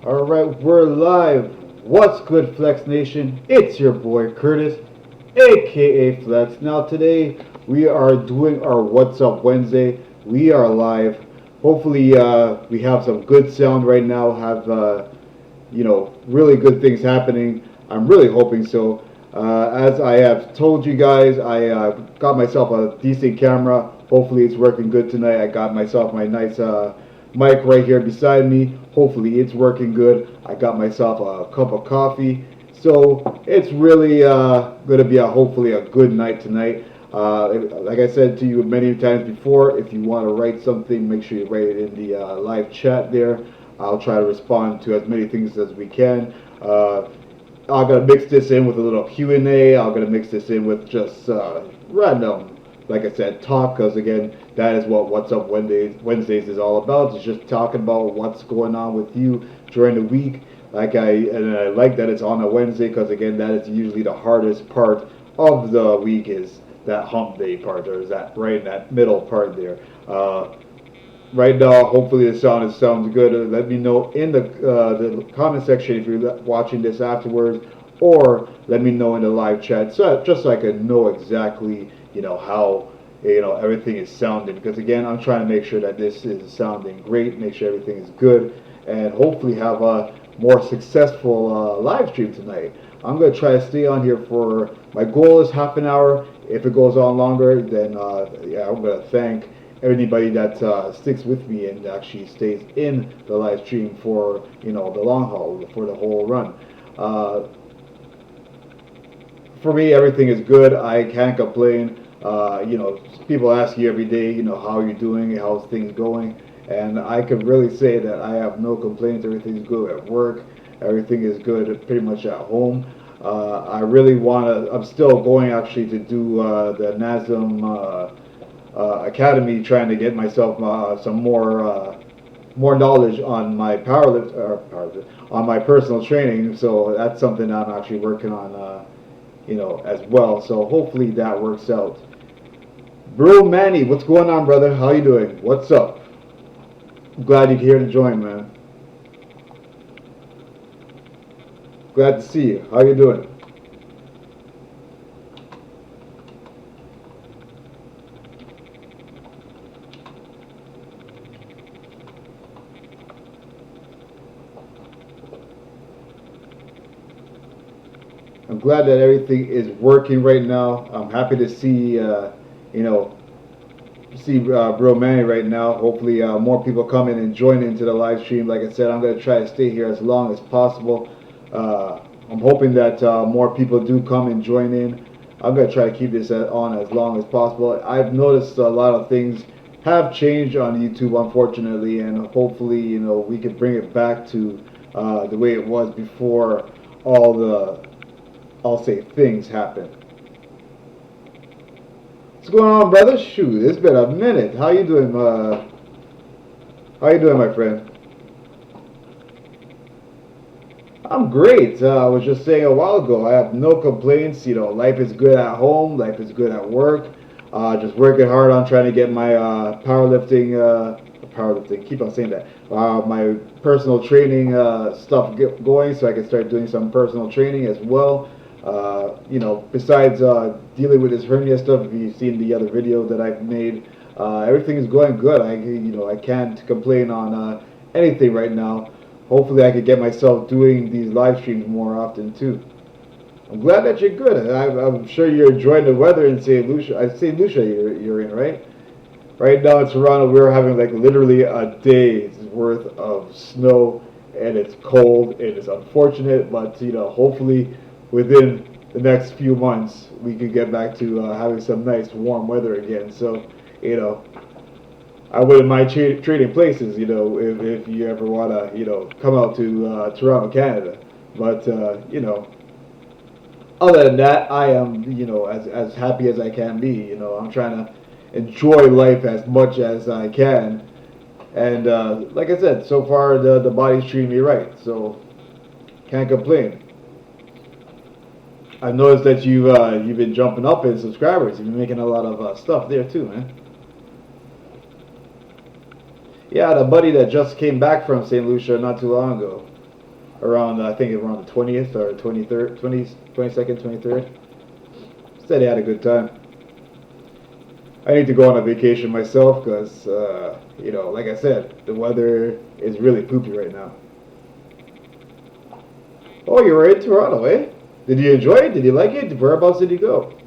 Alright, we're live. What's good, Flex Nation? It's your boy Curtis, aka Flex. Now, today we are doing our What's Up Wednesday. We are live. Hopefully, we have some good sound right now, have, really good things happening. I'm really hoping so. As I have told you guys, I got myself a decent camera. Hopefully, it's working good tonight. I got myself my nice mic right here beside me. Hopefully it's working good. I got myself a cup of coffee. So it's really going to be hopefully a good night tonight. Like I said to you many times before, if you want to write something, make sure you write it in the live chat there. I'll try to respond to as many things as we can. I'm gonna mix this in with a little Q&A. I'm gonna mix this in with just random, like I said, talk. Because again, that is what What's Up Wednesdays is all about. It's just talking about what's going on with you during the week. I like that it's on a Wednesday because again, that is usually the hardest part of the week is that hump day part, or is that right in that middle part there. Right now, hopefully the sounds good. Let me know in the comment section if you're watching this afterwards, or let me know in the live chat, so just so I can know exactly how everything is sounding. Because again, I'm trying to make sure that this is sounding great, make sure everything is good, and hopefully have a more successful live stream tonight. I'm gonna try to stay on here for my goal is half an hour. If it goes on longer, then yeah, I'm gonna thank anybody that sticks with me and actually stays in the live stream for the long haul, for the whole run. For me, everything is good. I can't complain. People ask you every day, how you're doing, how's things going, and I can really say that I have no complaints. Everything's good at work. Everything is good pretty much at home. I really want to. I'm still going actually to do the NASM academy, trying to get myself some more knowledge on my on my personal training. So that's something I'm actually working on, as well. So hopefully that works out. Bro Manny, what's going on, brother? How you doing? What's up? I'm glad you're here to join, man. Glad to see you. How you doing? I'm glad that everything is working right now. I'm happy to see, Bro Manny right now. Hopefully, more people come in and join into the live stream. Like I said, I'm going to try to stay here as long as possible. I'm hoping that more people do come and join in. I'm going to try to keep this on as long as possible. I've noticed a lot of things have changed on YouTube, unfortunately, and hopefully, we can bring it back to the way it was before all the I'll say things happen. What's going on, brother? Shoot, it's been a minute. How you doing? How you doing, my friend? I'm great. I was just saying a while ago, I have no complaints. Life is good at home. Life is good at work. Just working hard on trying to get my powerlifting. Keep on saying that. My personal training stuff going, so I can start doing some personal training as well. Besides dealing with this hernia stuff, if you've seen the other video that I've made, everything is going good. I can't complain on anything right now. Hopefully, I could get myself doing these live streams more often too. I'm glad that you're good. I'm sure you're enjoying the weather in St. Lucia. St. Lucia, you're in, right? Right now in Toronto, we're having like literally a day's worth of snow, and it's cold. And it's unfortunate, but hopefully within the next few months, we could get back to having some nice warm weather again. So, I wouldn't mind trading places, if you ever want to, come out to Toronto, Canada. But, other than that, I am, as happy as I can be. I'm trying to enjoy life as much as I can. And like I said, so far the body's treating me right. So, can't complain. I've noticed that you've been jumping up in subscribers. You've been making a lot of stuff there too, man. Yeah, the buddy that just came back from St. Lucia not too long ago. around I think around the 20th or 23rd, 22nd, 23rd. Said he had a good time. I need to go on a vacation myself because, like I said, the weather is really poopy right now. Oh, you were in Toronto, eh? Did you enjoy it? Did you like it? Whereabouts did you go?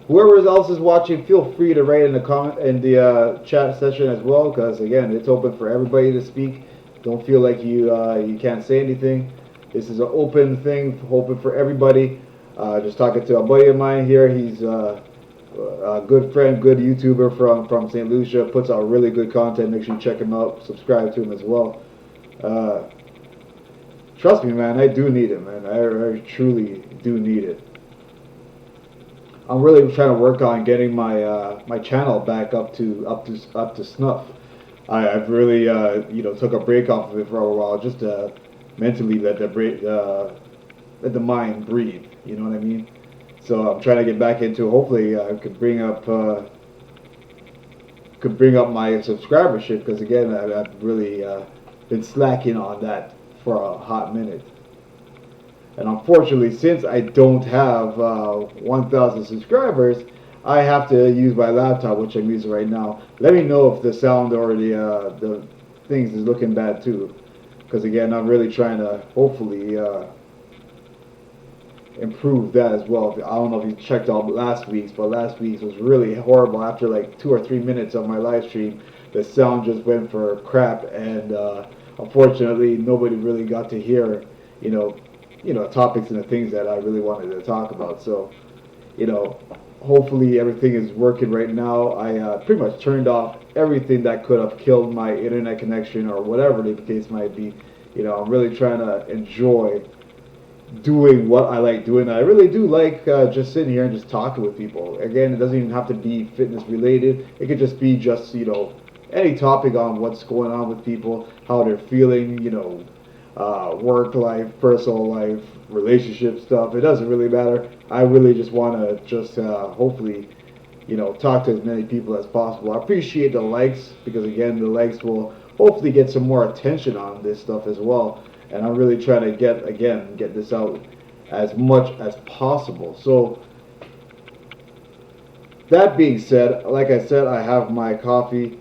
Whoever else is watching, feel free to write in the comment in the chat session as well, because again, it's open for everybody to speak. Don't feel like you can't say anything. This is an open thing, open for everybody. Just talking to a buddy of mine here. He's a good friend, good YouTuber from St. Lucia. Puts out really good content. Make sure you check him out. Subscribe to him as well. Uh, Trust me, man. I do need it, man. I truly do need it. I'm really trying to work on getting my channel back up to snuff. I've really took a break off of it for a while just to mentally let the mind breathe. You know what I mean? So I'm trying to get back into. Hopefully, I could bring up my subscribership because again, I've really been slacking on that for a hot minute. And unfortunately, since I don't have 1,000 subscribers, I have to use my laptop, which I'm using right now. Let me know if the sound or the things is looking bad too, because again, I'm really trying to hopefully improve that as well. I don't know if you checked out last week's, but last week's was really horrible. After like 2 or 3 minutes of my live stream, the sound just went for crap, and unfortunately, nobody really got to hear, topics and the things that I really wanted to talk about. So, hopefully everything is working right now. I pretty much turned off everything that could have killed my internet connection or whatever the case might be. I'm really trying to enjoy doing what I like doing. I really do like just sitting here and just talking with people. Again, it doesn't even have to be fitness related. It could just be just, any topic on what's going on with people, how they're feeling, work life, personal life, relationship stuff. It doesn't really matter. I really just want to just hopefully, talk to as many people as possible. I appreciate the likes because again, the likes will hopefully get some more attention on this stuff as well. And I'm really trying to get this out as much as possible. So that being said, like I said, I have my coffee.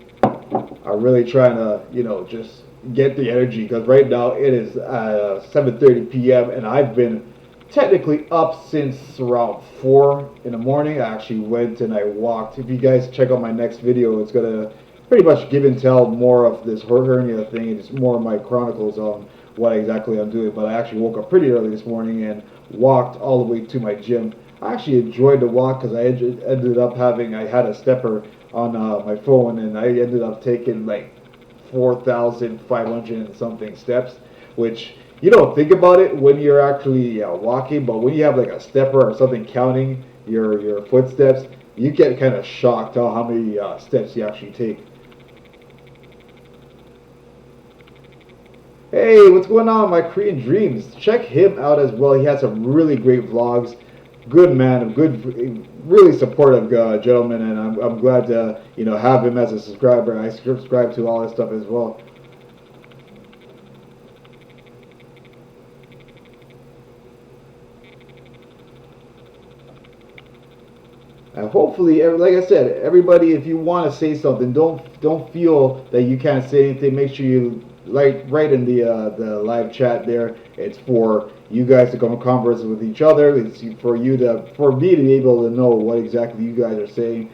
I'm really trying to, just get the energy because right now it is 7:30 p.m. and I've been technically up since around 4 in the morning. I actually went and I walked. If you guys check out my next video, it's gonna pretty much give and tell more of this hernia thing. It's more of my chronicles on what exactly I'm doing. But I actually woke up pretty early this morning and walked all the way to my gym. I actually enjoyed the walk because I ended up I had a stepper on my phone and I ended up taking like 4,500 and something steps, which you don't think about it when you're actually walking, but when you have like a stepper or something counting your footsteps, you get kind of shocked how many steps you actually take. Hey, what's going on, my Korean Dreams? Check him out as well. He has some really great vlogs. Good man, a good, really supportive gentleman, and I'm glad to have him as a subscriber. I subscribe to all his stuff as well. And hopefully, like I said, everybody, if you want to say something, don't feel that you can't say anything. Make sure you write in the live chat there. It's for you guys to come and converse with each other. It's for me to be able to know what exactly you guys are saying.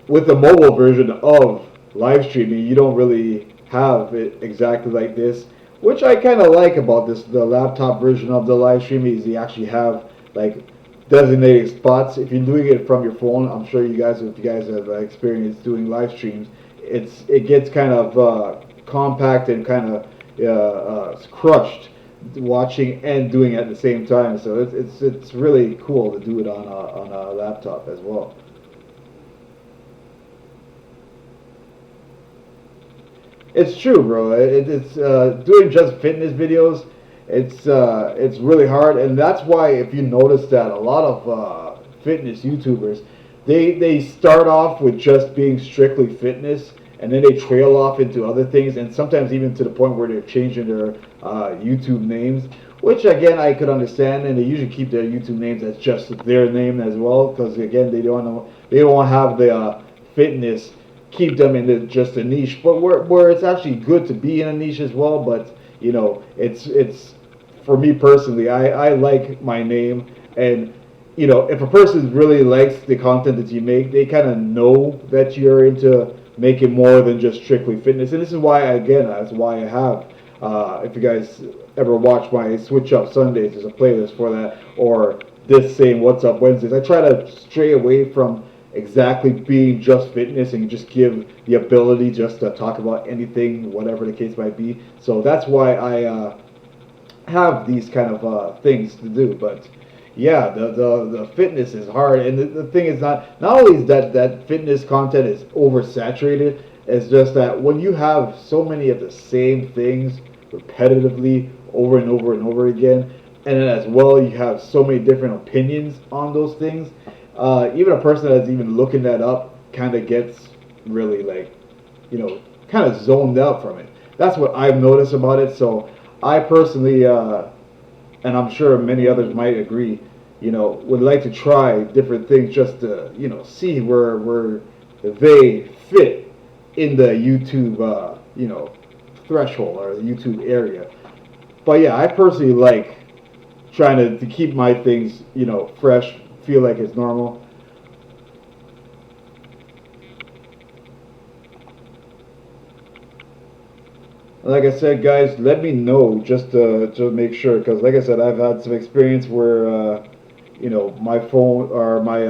With the mobile version of live streaming, you don't really have it exactly like this, which I kind of like about this. The laptop version of the live streaming is you actually have like designated spots. If you're doing it from your phone, I'm sure if you guys have experience doing live streams, it gets kind of compact and kind of crushed watching and doing it at the same time. So it's really cool to do it on a laptop as well. It's true, bro. It's doing just fitness videos. It's really hard, and that's why if you notice that a lot of fitness YouTubers, they start off with just being strictly fitness, and then they trail off into other things, and sometimes even to the point where they're changing their YouTube names. Which again I could understand, and they usually keep their YouTube names as just their name as well, because again they don't have the fitness keep them in just a niche, but where it's actually good to be in a niche as well. But it's for me personally, I like my name, and if a person really likes the content that you make, they kind of know that you're into making more than just strictly fitness. And this is why, again, that's why I have. If you guys ever watch my Switch Up Sundays, there's a playlist for that, or this same What's Up Wednesdays. I try to stray away from exactly being just fitness and just give the ability just to talk about anything, whatever the case might be. So that's why I have these kind of things to do. But yeah, the fitness is hard, and the thing is not only is that fitness content is oversaturated, it's just that when you have so many of the same things repetitively over and over and over again, and then as well you have so many different opinions on those things, even a person that's even looking that up kind of gets really kind of zoned out from it. That's what I've noticed about it. So I personally, and I'm sure many others might agree, would like to try different things just to, see where they fit in the YouTube, threshold or the YouTube area. But yeah, I personally like trying to keep my things, fresh, feel like it's normal. Like I said, guys, let me know just to make sure, because like I said, I've had some experience where my phone or my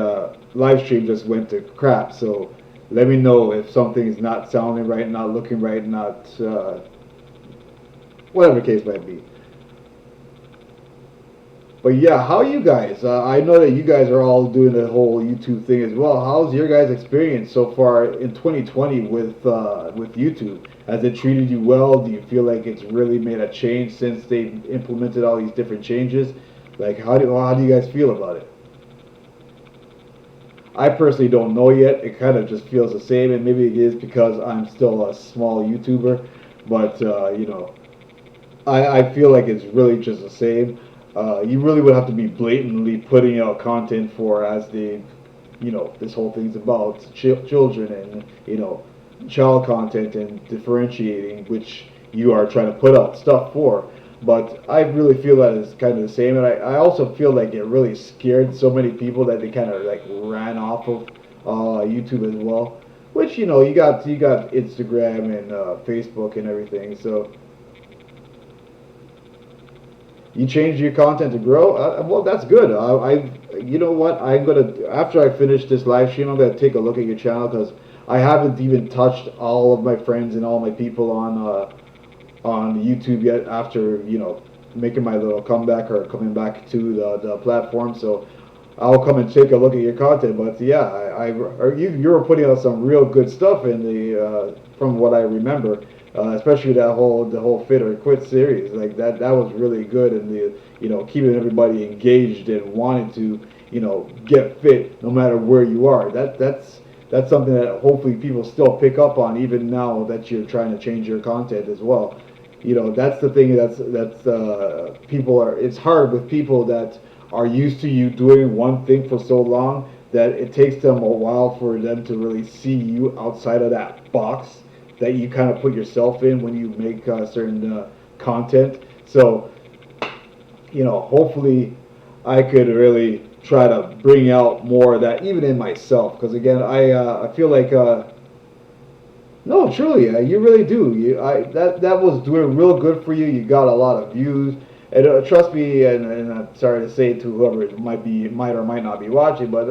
live stream just went to crap. So let me know if something is not sounding right, not looking right, not whatever the case might be. But yeah, how are you guys? I know that you guys are all doing the whole YouTube thing as well. How's your guys' experience so far in 2020 with YouTube? Has it treated you well? Do you feel like it's really made a change since they implemented all these different changes? Like, how do you guys feel about it? I personally don't know yet. It kind of just feels the same, and maybe it is because I'm still a small YouTuber. But I feel like it's really just the same. You really would have to be blatantly putting out content for, as the, this whole thing's about children and, child content and differentiating which you are trying to put out stuff for. But I really feel that it's kind of the same, and I also feel like it really scared so many people that they kind of like ran off of YouTube as well. Which you got Instagram and Facebook and everything, so. You changed your content to grow. Well, that's good. You know what? I'm gonna, after I finish this live stream, I'm gonna take a look at your channel, because I haven't even touched all of my friends and all my people on YouTube yet. After making my little comeback or coming back to the platform, so I'll come and take a look at your content. But yeah, you were putting out some real good stuff in the from what I remember. Especially the whole Fit or Quit series, like that was really good, and the keeping everybody engaged and wanting to get fit no matter where you are. That's something that hopefully people still pick up on, even now that you're trying to change your content as well. That's the thing that's people are. It's hard with people that are used to you doing one thing for so long that it takes them a while for them to really see you outside of that box that you kind of put yourself in when you make certain content. So, hopefully I could really try to bring out more of that even in myself. Because again, I feel like, no, truly, you really do. That was doing real good for you. You got a lot of views. And trust me, and I'm sorry to say to whoever might or might not be watching, but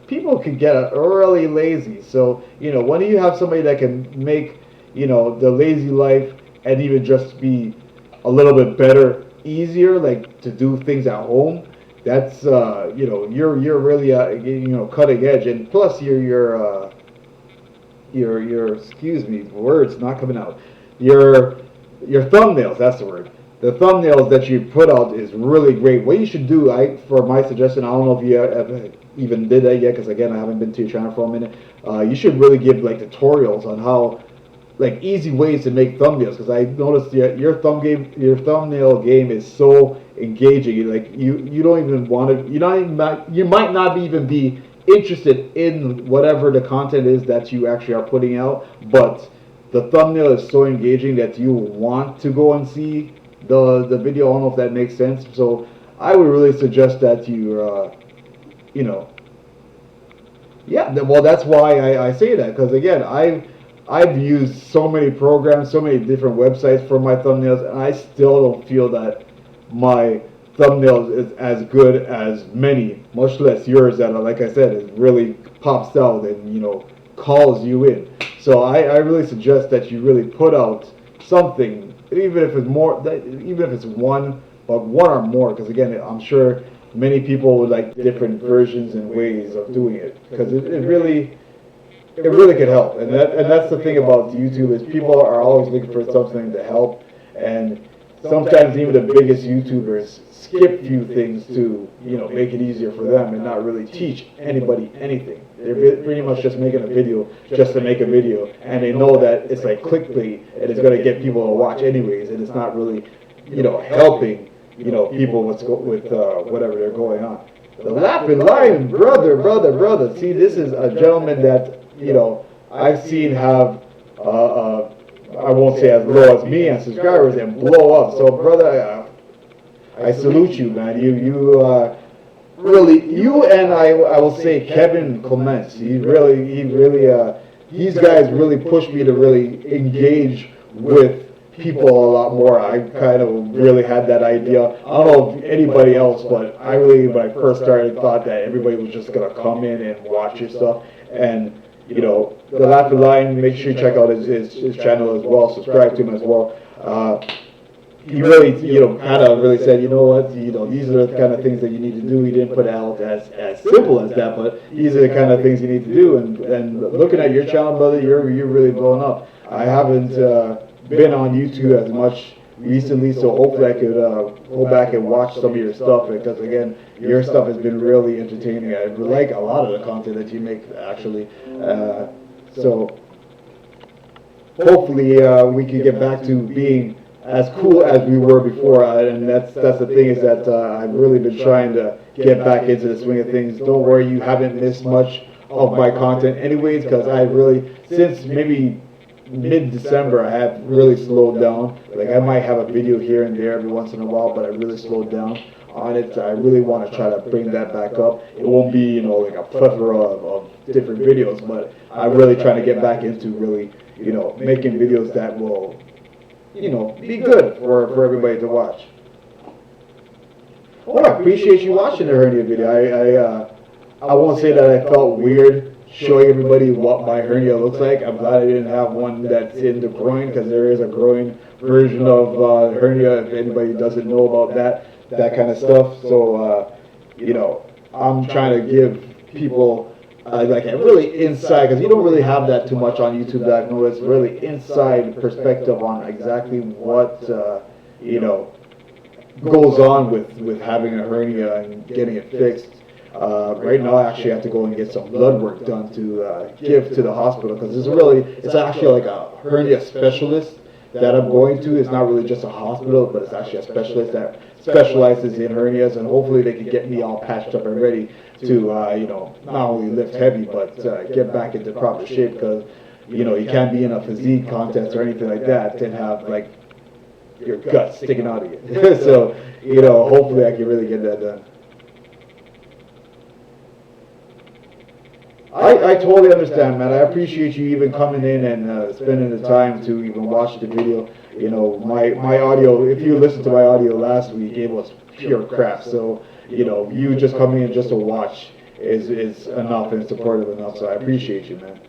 people can get really lazy. So when you have somebody that can make the lazy life and even just be a little bit better, easier, like to do things at home, that's you're really cutting edge. And plus your excuse me, words not coming out. Your thumbnails, that's the word. The thumbnails that you put out is really great. What you should do, for my suggestion, I don't know if you even did that yet, because again, I haven't been to your channel for a minute. You should really give like tutorials on how, like, easy ways to make thumbnails, because I noticed your thumbnail game is so engaging. Like you don't even want to. You might not even be interested in whatever the content is that you actually are putting out, but the thumbnail is so engaging that you want to go and see the video. I don't know if that makes sense. So I would really suggest that you know, yeah. Well, that's why I say that, because again, I've used so many programs, so many different websites for my thumbnails, and I still don't feel that my thumbnails is as good as many, much less yours that, like I said, it really pops out and calls you in. So I really suggest that you really put out something, even if it's more, even if it's one, but one or more, because again, I'm sure many people would like different versions and ways of doing it, because it really could help. And that's the thing about YouTube, is people are always looking for something to help, and sometimes even the biggest YouTubers skip few things to make it easier for them and not really teach anybody anything. They're pretty much just making a video just to make a video, and they know that it's like clickbait and it's going to get people to watch anyways, and it's not really helping people with whatever they're going on. The Laughing Lion, brother. See, this is a gentleman that I've seen have I won't say as low as me and subscribers and blow up. So, brother, I salute you, man. You really, you and I will say Kevin Clements. These guys really pushed me to really engage with people a lot more. I kind of really had that idea. I don't know if anybody else, but I really, when I first started, thought that everybody was just gonna come in and watch your stuff. And the Laughing Lion, make sure you check out his channel as well. Subscribe to him as well. He really, kind of really said, what, these are the kind of things that you need to do. He didn't put it out as simple as that, but these are the kind of things you need to do. And looking at your channel, brother, you're really blowing up. I haven't been on YouTube as much recently, so hopefully I could go back and watch some of your stuff, because again, your stuff has been really entertaining. I like a lot of the content that you make, actually. So hopefully we can get back to being as cool as we were before, and that's the thing, is that I've really been trying to get back into the swing of things. Don't worry, you haven't missed much of my content anyways, because I really, since maybe mid-December, I have really slowed down. Like, I might have a video here and there every once in a while, but I really slowed down on it. I really want to try to bring that back up. It won't be, like a plethora of different videos, but I'm really trying to get back into really, making videos that will, be good for everybody to watch. Well, I appreciate you watching the hernia video. I won't say that I felt weird showing everybody what my hernia looks like. I'm glad I didn't have one that's in the groin, because there is a groin version of hernia, if anybody doesn't know about that kind of stuff. So, I'm trying to give people like a really inside, because you don't really have that too much on YouTube that I know. It's really inside perspective on exactly what, goes on with having a hernia and getting it fixed. Right now, I actually have to go and get some blood work done to give to the hospital, because it's actually like a hernia specialist that I'm going to. It's not really just a hospital, but it's actually a specialist that specializes in hernias, and hopefully they can get me all patched up and ready to, not only lift heavy, but get back into proper shape, because, you can't be in a physique contest or anything like that and have, like, your guts sticking out of you. So, hopefully I can really get that done. I totally understand, man. I appreciate you even coming in and spending the time to even watch the video. My audio, if you listened to my audio last week, it was pure crap. So, you just coming in just to watch is enough and supportive enough. So I appreciate you, man.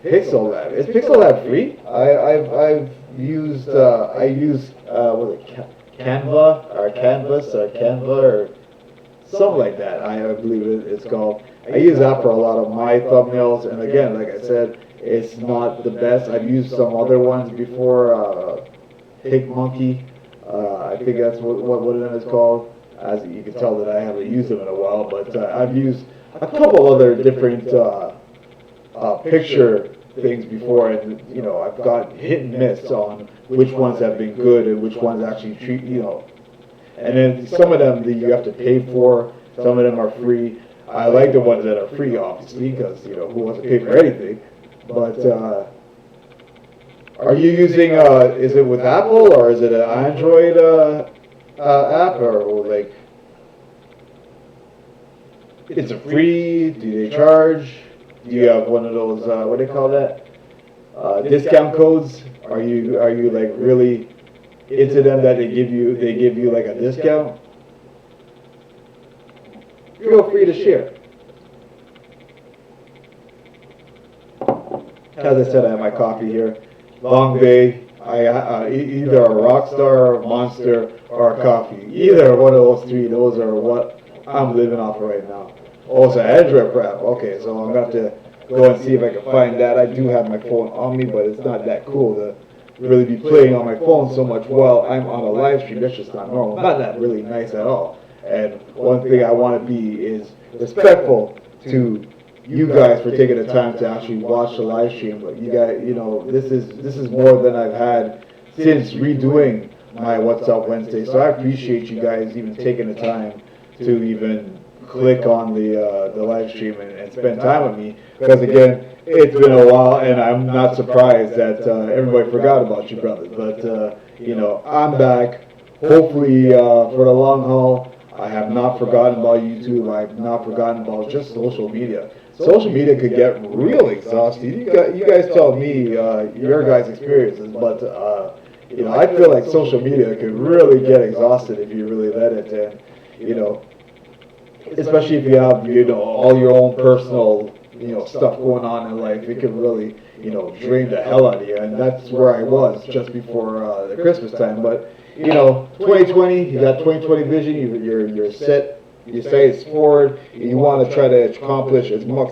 Pixel Lab. Is Pixel Lab free? I've used what is it, Canva or Canvas or Canva or something like that, I believe it's called. I use that for a lot of my thumbnails, and again, like I said, it's not the best. I've used some other ones before, Monkey. I think that's what it is called. As you can tell that I haven't used them in a while, but I've used a couple other different picture things before, and I've got hit and miss on which ones have been good and which ones actually treat. And then some of them that you have to pay for, some of them are free. I like the ones that are free, obviously, because who wants to pay for anything? But are you using? Is it with Apple or is it an Android app or like? It's a free. Do they charge? Do you have one of those? What do they call that? Discount codes? Are you like really into them that they give you like a discount? Feel free to share. As I said, I have my coffee here. Long Bay. Either a Rockstar, Monster, or a coffee. Either one of those three. Those are what I'm living off of right now. Also, Android crap. Okay, so I'm going to have to go and see if I can find that. I do have my phone on me, but it's not that cool to really be playing on my phone so much while I'm on a live stream. That's just not normal. Not that really nice at all. And one thing I want to be is respectful to you guys for taking the time to actually watch the live stream. But you guys, this is more than I've had since redoing my What's Up Wednesday. So I appreciate you guys even taking the time to even click on the live stream and spend time with me. Because again, it's been a while, and I'm not surprised that everybody forgot about you, brothers. But I'm back. Hopefully for the long haul. I have not forgotten about YouTube. I have not forgotten about just social media. Social media could get real exhausting. You guys tell me your guys' experiences, but I feel like social media could really get exhausted if you really let it. And especially if you have all your own personal stuff going on in life, it could really drain the hell out of you. And that's where I was just before the Christmas time. But 2020, you got 2020 vision. You're set. Your sight is forward. You want to try to accomplish as much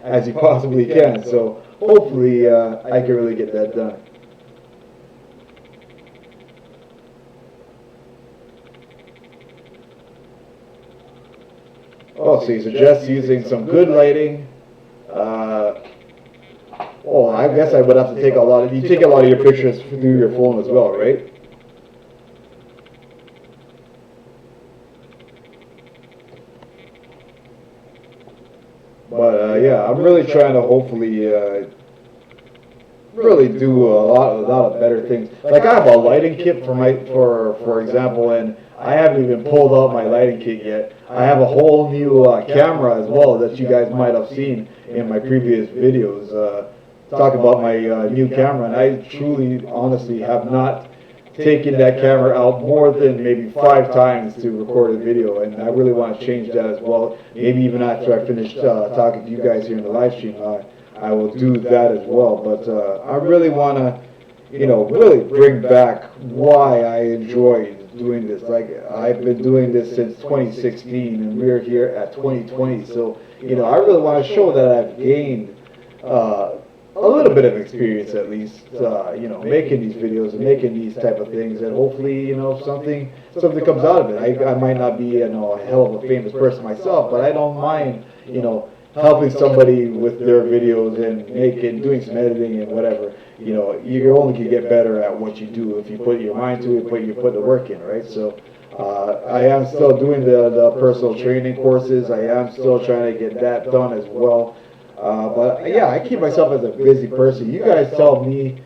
as you possibly can. So hopefully, I can really get that done. Oh, so you suggest using some good lighting. I guess I would have to take you take a lot of your pictures through your phone as well, right? But yeah, I'm really trying to hopefully really do a lot of better things. Like I have a lighting kit for example, and I haven't even pulled out my lighting kit yet. I have a whole new camera as well that you guys might have seen in my previous videos. Talk about my new camera, and I truly, honestly, have not taken that camera out more than maybe 5 times to record a video, and I really want to change that as well. Maybe even after I finish talking to you guys here in the live stream, I will do that as well. But I really want to, really bring back why I enjoyed doing this. Like I've been doing this since 2016, and we're here at 2020. So I really want to show that I've gained a little bit of experience at least, making these videos and making these type of things, and hopefully, something comes out of it. I might not be, a hell of a famous person myself, but I don't mind, helping somebody with their videos and doing some editing and whatever. You only can get better at what you do if you put your mind to it, you put the work in, right? So I am still doing the personal training courses. I am still trying to get that done as well. But yeah, I keep myself as a busy person. You guys tell me,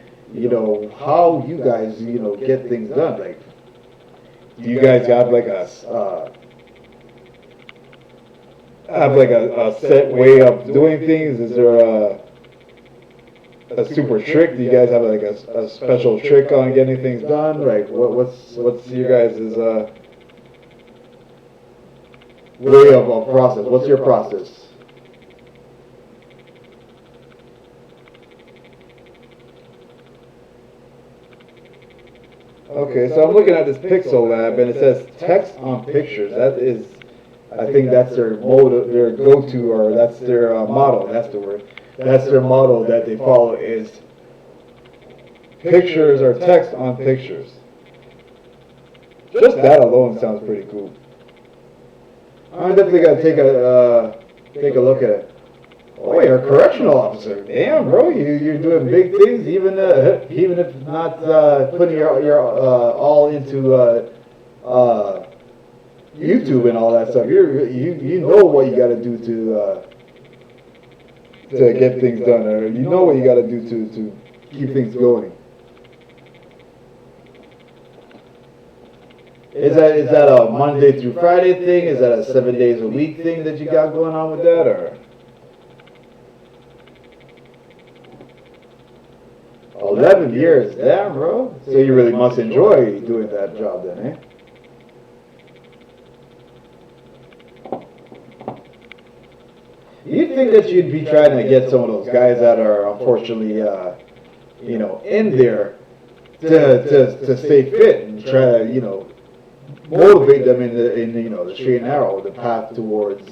how you guys, get things done. Like, do you guys have like a set way of doing things? Is there a super trick? Do you guys have like a special trick on getting things done? Like, what's your guys' way of process? What's your process? Okay, so I'm looking at this Pixel Lab, and it says text on pictures. That is, I think that's their motto, their go-to, or that's their motto. That's the word. That's their motto that they follow is pictures or text on pictures. Just that alone sounds pretty cool. I'm definitely gonna take a look at it. Oh, you're a correctional officer. Damn, bro, you're doing big things, even if not putting your all into YouTube and all that stuff. You know what you got to do to get things done, or you know what you got to do to keep things going. Is that a Monday through Friday thing? Is that a 7 days a week thing that you got going on with that, or? 11 years, damn, bro. So you really must enjoy doing that job then, eh? You'd think that you'd be trying to get some of those guys that are unfortunately, in there to stay fit and try to, motivate them in the straight and narrow, the path towards,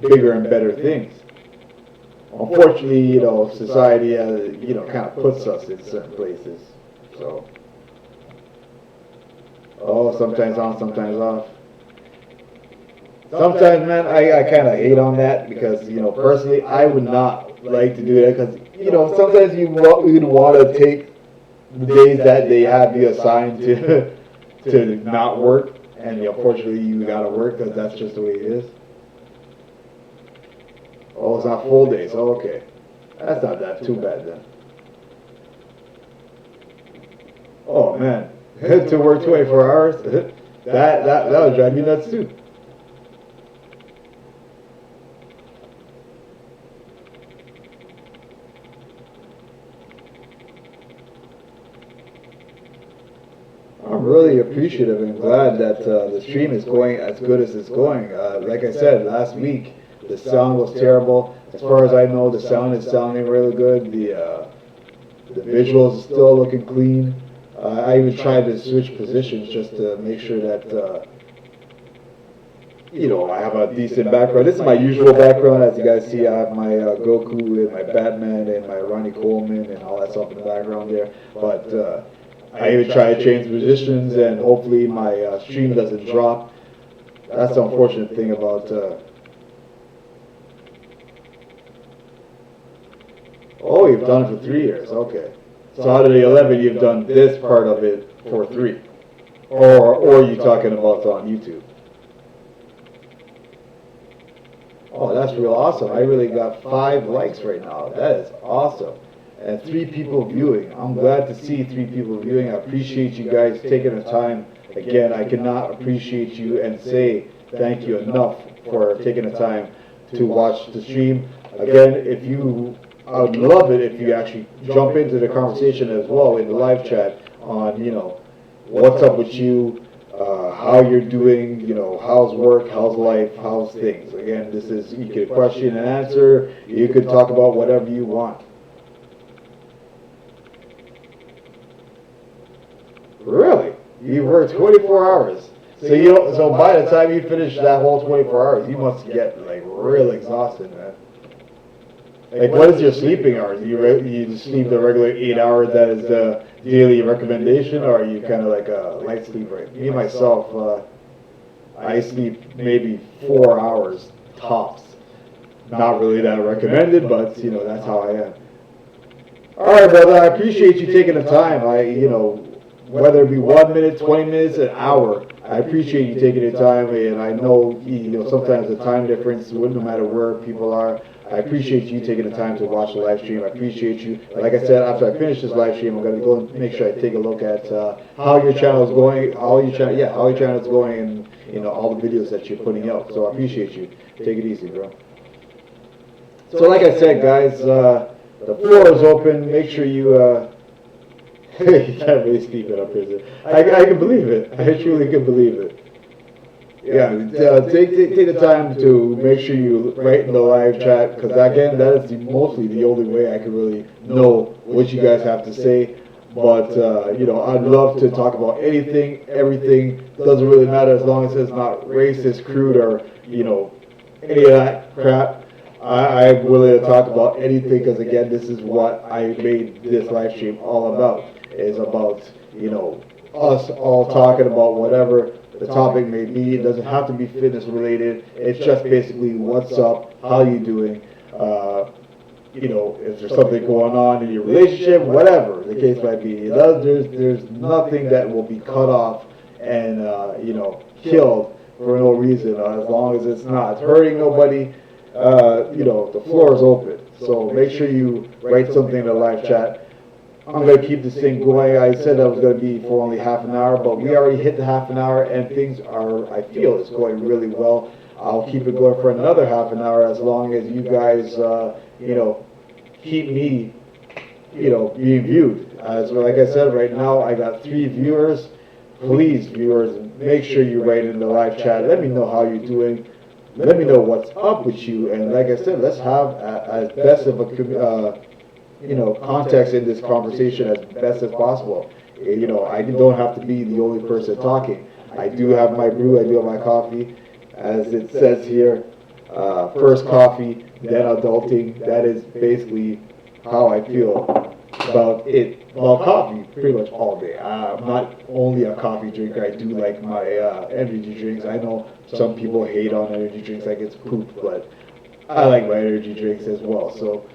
bigger and better things. Unfortunately, society, kind of puts us in certain places. So, sometimes on, sometimes off. Sometimes, man, I kind of hate on that because, personally, I would not like to do that because, sometimes you'd want to take the days that they have you assigned to not work, and unfortunately, you got to work because that's just the way it is. Oh, it's not full days. Oh, okay. That's not that too bad then. Oh, man. To work 24 hours? that would drive me nuts too. I'm really appreciative and glad that the stream is going as good as it's going. Like I said, last week, the sound was terrible. As far as I know, the sound is sounding really good. The visuals are still looking clean. I even tried to switch positions just to make sure that I have a decent background. This is my usual background. As you guys see, I have my Goku and my Batman and my Ronnie Coleman and all that stuff in the background there. But I even try to change positions, and hopefully my stream doesn't drop. That's the unfortunate thing about. Oh, you've done it for 3 years. Okay. So out of the 11, you've done this part of it for 3, or are you talking about on YouTube? Oh, that's real awesome. I really got 5 likes right now. That is awesome. And 3 people viewing. I'm glad to see 3 people viewing. I appreciate you guys taking the time. Again, I cannot appreciate you and say thank you enough for taking the time to watch the stream. Again, I would love it if you actually jump into the conversation as well in the live chat on, what's up with you, how you're doing, how's work, how's life, how's things. Again, this is, you could question and answer, you could talk about whatever you want. Really? You work 24 hours. So by the time you finish that whole 24 hours, you must get real exhausted, man. What is your sleeping hours? You just sleep the regular 8 hours that is the daily recommendation, or are you kind of like a light sleeper? Me myself, I sleep maybe 4 hours tops. Not really that recommended, but that's how I am. All right, brother. I appreciate you taking the time. Whether it be 1 minute, 20 minutes, an hour, I appreciate you taking the time. And I know sometimes the time difference, no matter where people are. I appreciate you taking the time to watch the live stream. I appreciate you. Like I said, after I finish this live stream, I'm going to go and make sure I take a look at how your channel is going, how your channel is going, and all the videos that you're putting out. So I appreciate you. Take it easy, bro. So like I said, guys, the floor is open. Make sure you. You can't really sleep it up here. I can believe it. I truly can believe it. Yeah, take the time to make sure you write in the live chat, because again, that is mostly the only way I can really know what you guys have to say. But I'd love to talk about anything, everything. Doesn't really matter as long as it's not racist, crude, or any of that crap. I'm willing to talk about anything, because again, this is what I made this live stream all about. Is about us all talking about whatever the topic may be. It doesn't have to be fitness related. It's just basically what's up, how you doing, if there's something going on in your relationship, whatever the case might be. There's nothing that will be cut off and killed for no reason, as long as it's not hurting nobody. The floor is open. So make sure you write something in the live chat. I'm going to keep this thing going. I said that was going to be for only half an hour, but we already hit the half an hour, and things are, I feel it's going really well. I'll keep it going for another half an hour as long as you guys, keep me, being viewed. So like I said, right now I got 3 viewers. Please, viewers, make sure you write in the live chat. Let me know how you're doing. Let me know what's up with you. And like I said, let's have as best of a context in this conversation as best as possible. I don't have to be the only person talking. I do have my brew. I do have my coffee, as it says here. First coffee, then adulting. That is basically how I feel about coffee pretty much all day. I'm not only a coffee drinker. I do like my energy drinks. I know some people hate on energy drinks like it's poop, but I like my energy drinks as well. So,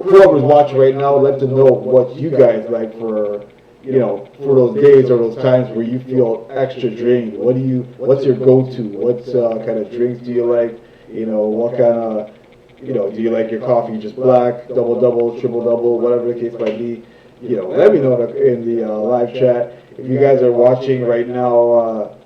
whoever's watching right now, let them know what you guys like for those days or those times where you feel extra drained. What's your go-to? What kind of drinks do you like? What kind of, do you like your coffee just black, double, triple, whatever the case might be? Let me know in the live chat. If you guys are watching right now,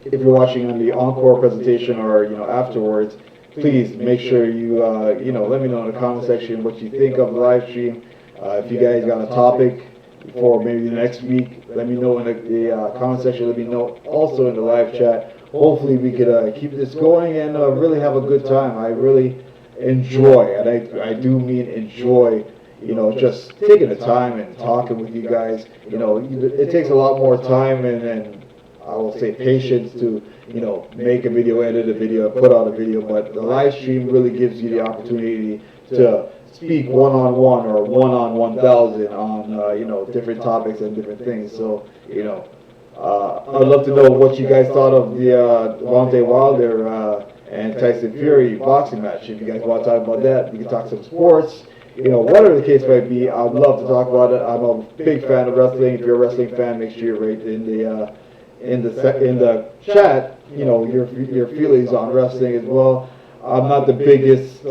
if you're watching on the encore presentation or, afterwards, please make sure you, let me know in the comment section what you think of the live stream. If you guys got a topic for maybe the next week, let me know in the comment section. Let me know also in the live chat. Hopefully we could keep this going and really have a good time. I really enjoy, and I do mean enjoy, just taking the time and talking with you guys. It takes a lot more time and I will say patience to, make a video, edit a video, put out a video, but the live stream really gives you the opportunity to speak one-on-one or one-on-1,000 on, different topics and different things. So, I'd love to know what you guys thought of the Deontay Wilder and Tyson Fury boxing match. If you guys want to talk about that, we can talk some sports. Whatever the case might be, I'd love to talk about it. I'm a big fan of wrestling. If you're a wrestling fan, make sure you rate in the chat, your feelings on wrestling as well. I'm not the biggest,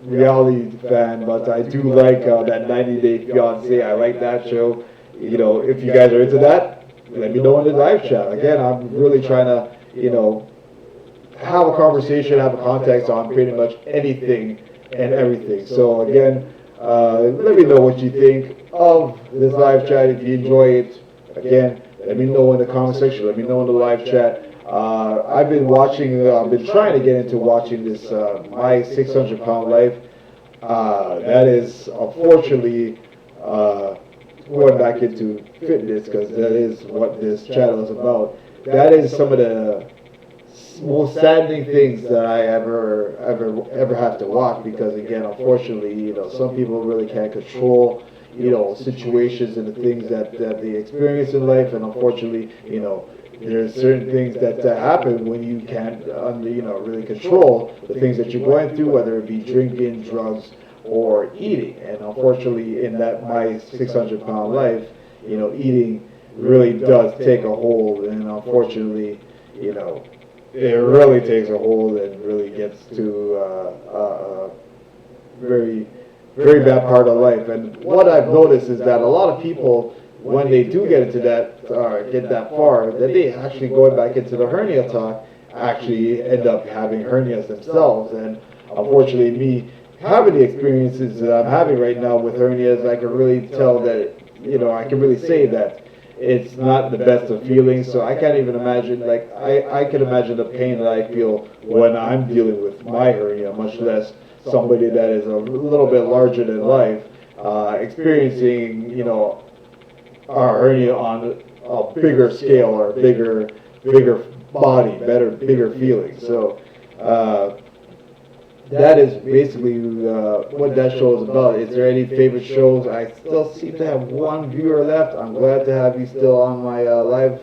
reality fan, but I do like that 90 Day Fiance. I like that show. If you guys are into that, let me know in the live chat. Again, I'm really trying to, have a conversation, have a context on pretty much anything and everything. So again, let me know what you think of this live chat. If you enjoy it, again, let me know in the comment section. Let me know in the live chat. I've been trying to get into watching this My 600-Pound Life. That is unfortunately going back into fitness, because that is what this channel is about. That is some of the most saddening things that I ever have to watch, because again, unfortunately, some people really can't control situations and the things that they experience in life, and unfortunately, there's certain things that happen when you can't really control the things that you're going through, whether it be drinking, drugs, or eating. And unfortunately, in that My 600-Pound Life, eating really does take a hold, and unfortunately, it really takes a hold and really gets to a very, very bad part of life. And what I've noticed is that a lot of people, when they do get into that, get that far, that they actually going back into the hernia talk, actually end up having hernias themselves. And unfortunately, me having the experiences that I'm having right now with hernias, I can really tell that, I can really say that it's not the best of feelings. So I can't even imagine, I can imagine the pain that I feel when I'm dealing with my hernia, much less somebody that is a little bit larger than life, experiencing, a hernia on a bigger scale or bigger body, bigger feelings. So, that is basically what that show is about. Is there any favorite shows? I still seem to have one viewer left. I'm glad to have you still on my live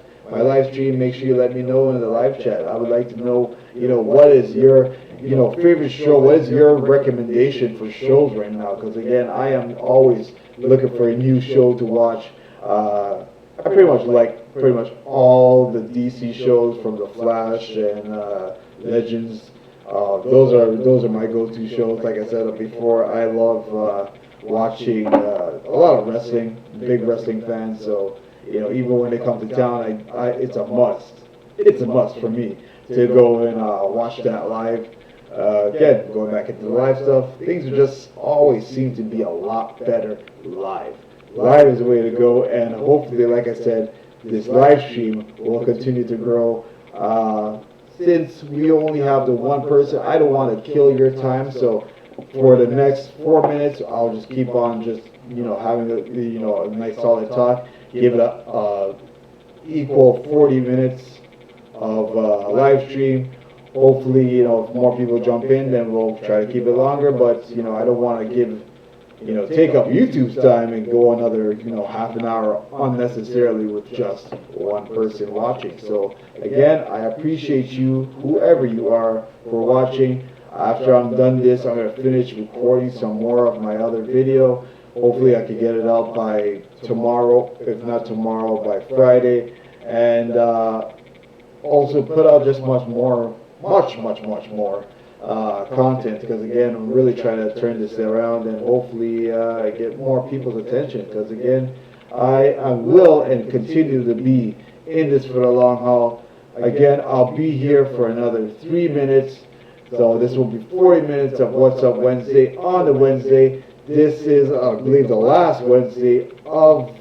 stream. Make sure you let me know in the live chat. I would like to know, what is your, favorite show? What is your recommendation for shows right now? Because again, I am always looking for a new show to watch. I pretty much like pretty much all the DC shows from The Flash and Legends. Those are my go-to shows. Like I said before, I love watching a lot of wrestling. Big wrestling fan, so even when they come to town, it's a must. It's a must for me to go and watch that live. Again, going back into the live stuff, things just always seem to be a lot better live. Live is the way to go, and hopefully, like I said, this live stream will continue to grow. Since we only have the one person, I don't want to kill your time, so for the next 4 minutes, I'll just keep on just, having a nice solid talk. Give it a equal 40 minutes of live stream. Hopefully, if more people jump in, then we'll try to keep it longer, but, I don't want to take up YouTube's time and go another, half an hour unnecessarily with just one person watching. So again, I appreciate you, whoever you are, for watching. After I'm done this, I'm going to finish recording some more of my other video. Hopefully I can get it out by tomorrow, if not tomorrow, by Friday. And also put out just much more content, because again, I'm really trying to turn this around and hopefully get more people's attention, because again, I will and continue to be in this for the long haul. Again, I'll be here for another 3 minutes, so this will be 40 minutes of What's Up Wednesday on the Wednesday. This is, I believe, the last Wednesday of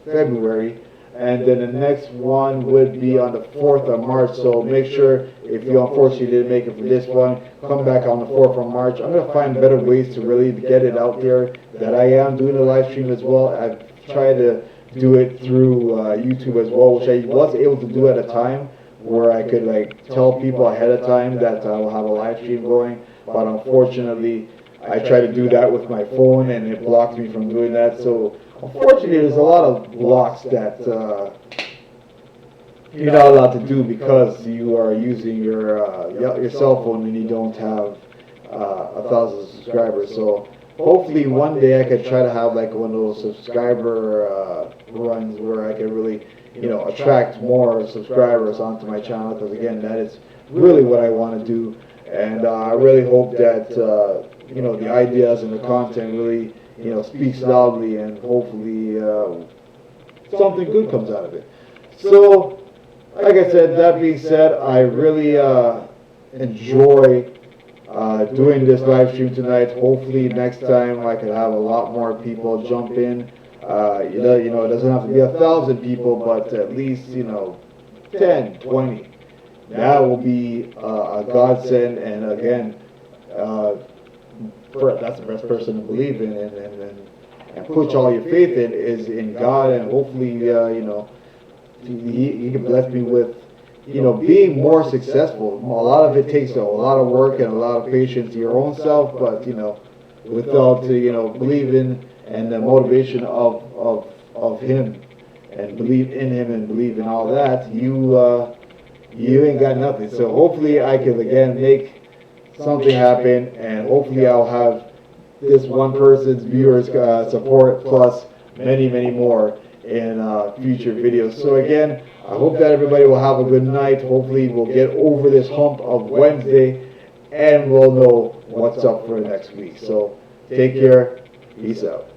February. And then the next one would be on the 4th of March. So make sure, if you unfortunately didn't make it for this one, come back on the 4th of March. I'm going to find better ways to really get it out there, that I am doing a live stream as well. I've tried to do it through YouTube as well, which I was able to do at a time, where I could tell people ahead of time that I will have a live stream going. But unfortunately, I tried to do that with my phone and it blocked me from doing that. So unfortunately, there's a lot of blocks that you're not allowed to do because you are using your cell phone and you don't have 1,000 subscribers. So hopefully one day I could try to have one of those subscriber runs where I could really attract more subscribers onto my channel, because again, that is really what I want to do. And I really hope that the ideas and the content really speaks loudly, and hopefully something good comes out of it. So, like I said, that being said, I really enjoy doing this live stream tonight. Hopefully next time I could have a lot more people jump in. It doesn't have to be 1,000 people, but at least 10, 20. That will be a godsend, and again, that's the best person to believe in and put all your faith in is in God, and hopefully he can bless me with being more successful. A lot of it takes a lot of work and a lot of patience to your own self, but without believing and the motivation of him, and believe in him and believe in all that, you ain't got nothing. So hopefully I can again make something happen, and hopefully I'll have this one person's viewers support plus many more in future videos. So again, I hope that everybody will have a good night. Hopefully we'll get over this hump of Wednesday and we'll know what's up for next week. So take care. Peace out.